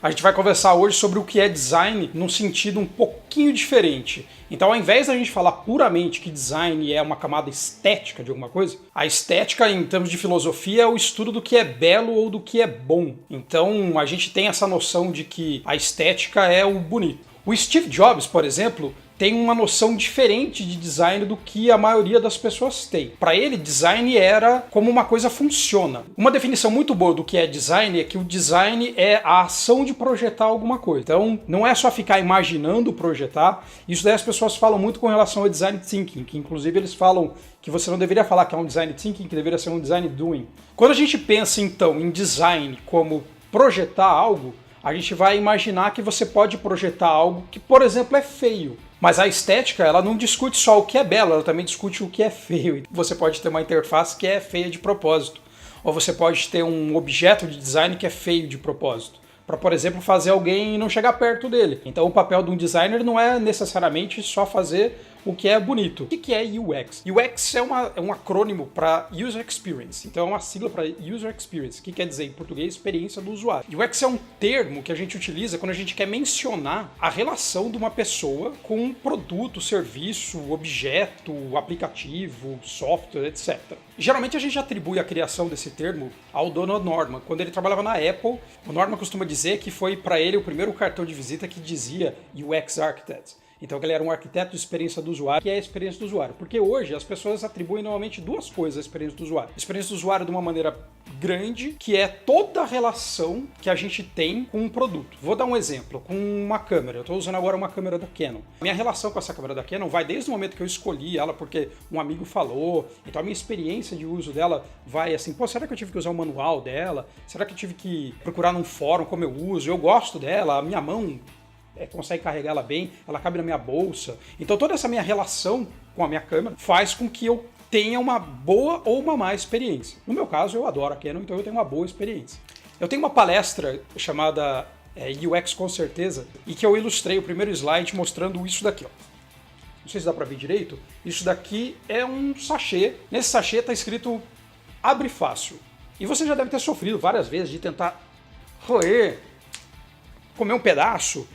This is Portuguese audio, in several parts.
A gente vai conversar hoje sobre o que é design num sentido um pouquinho diferente. Então, ao invés da gente falar puramente que design é uma camada estética de alguma coisa, a estética, em termos de filosofia, é o estudo do que é belo ou do que é bom. Então, a gente tem essa noção de que a estética é o bonito. O Steve Jobs, por exemplo, tem uma noção diferente de design do que a maioria das pessoas tem. Para ele, design era como uma coisa funciona. Uma definição muito boa do que é design é que o design é a ação de projetar alguma coisa. Então, não é só ficar imaginando projetar. Isso daí as pessoas falam muito com relação ao design thinking, que inclusive eles falam que você não deveria falar que é um design thinking, que deveria ser um design doing. Quando a gente pensa, então, em design como projetar algo, a gente vai imaginar que você pode projetar algo que, por exemplo, é feio. Mas a estética, ela não discute só o que é belo, ela também discute o que é feio. Você pode ter uma interface que é feia de propósito. Ou você pode ter um objeto de design que é feio de propósito. Para, por exemplo, fazer alguém não chegar perto dele. Então o papel de um designer não é necessariamente só fazer o que é bonito. O que é UX? UX é um acrônimo para User Experience. Então é uma sigla para User Experience, que quer dizer, em português, experiência do usuário. UX é um termo que a gente utiliza quando a gente quer mencionar a relação de uma pessoa com um produto, serviço, objeto, aplicativo, software, etc. Geralmente a gente atribui a criação desse termo ao Donald Norman. Quando ele trabalhava na Apple, o Norman costuma dizer que foi para ele o primeiro cartão de visita que dizia UX Architect. Então ele era um arquiteto de experiência do usuário, que é a experiência do usuário. Porque hoje as pessoas atribuem normalmente duas coisas à experiência do usuário. A experiência do usuário de uma maneira grande, que é toda a relação que a gente tem com um produto. Vou dar um exemplo, com uma câmera. Eu estou usando agora uma câmera da Canon. Minha relação com essa câmera da Canon vai desde o momento que eu escolhi ela porque um amigo falou. Então a minha experiência de uso dela vai assim, pô, será que eu tive que usar o manual dela? Será que eu tive que procurar num fórum como eu uso? Eu gosto dela, a minha mão consegue carregar ela bem, ela cabe na minha bolsa. Então toda essa minha relação com a minha câmera faz com que eu tenha uma boa ou uma má experiência. No meu caso, eu adoro a Canon, então eu tenho uma boa experiência. Eu tenho uma palestra chamada UX com certeza, e que eu ilustrei o primeiro slide mostrando isso daqui, ó. Não sei se dá pra ver direito. Isso daqui é um sachê. Nesse sachê tá escrito abre fácil. E você já deve ter sofrido várias vezes de tentar roer, comer um pedaço,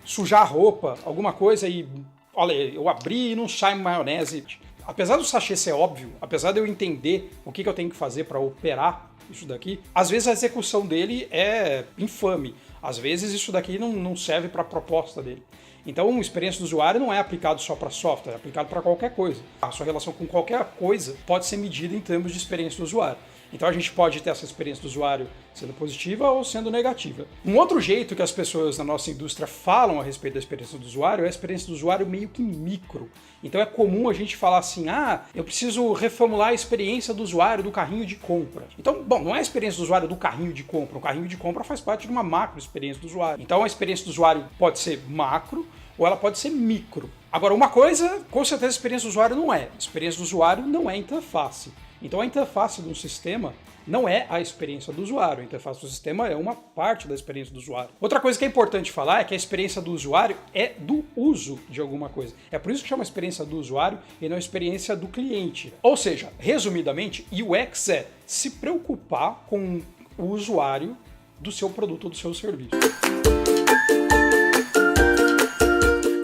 sujar a roupa, alguma coisa e, olha, eu abri e não sai maionese. Apesar do sachê ser óbvio, apesar de eu entender o que eu tenho que fazer para operar isso daqui, às vezes a execução dele é infame. Às vezes isso daqui não serve para a proposta dele. Então, a experiência do usuário não é aplicado só para software, é aplicado para qualquer coisa. A sua relação com qualquer coisa pode ser medida em termos de experiência do usuário. Então a gente pode ter essa experiência do usuário sendo positiva ou sendo negativa. Um outro jeito que as pessoas na nossa indústria falam a respeito da experiência do usuário é a experiência do usuário meio que micro. Então é comum a gente falar assim, eu preciso reformular a experiência do usuário do carrinho de compra. Então, bom, não é a experiência do usuário do carrinho de compra. O carrinho de compra faz parte de uma macro experiência do usuário. Então a experiência do usuário pode ser macro ou ela pode ser micro. Agora, uma coisa, com certeza a experiência do usuário não é. A experiência do usuário não é interface. Então a interface de um sistema não é a experiência do usuário. A interface do sistema é uma parte da experiência do usuário. Outra coisa que é importante falar é que a experiência do usuário é do uso de alguma coisa. É por isso que chama experiência do usuário e não experiência do cliente. Ou seja, resumidamente, UX é se preocupar com o usuário do seu produto ou do seu serviço.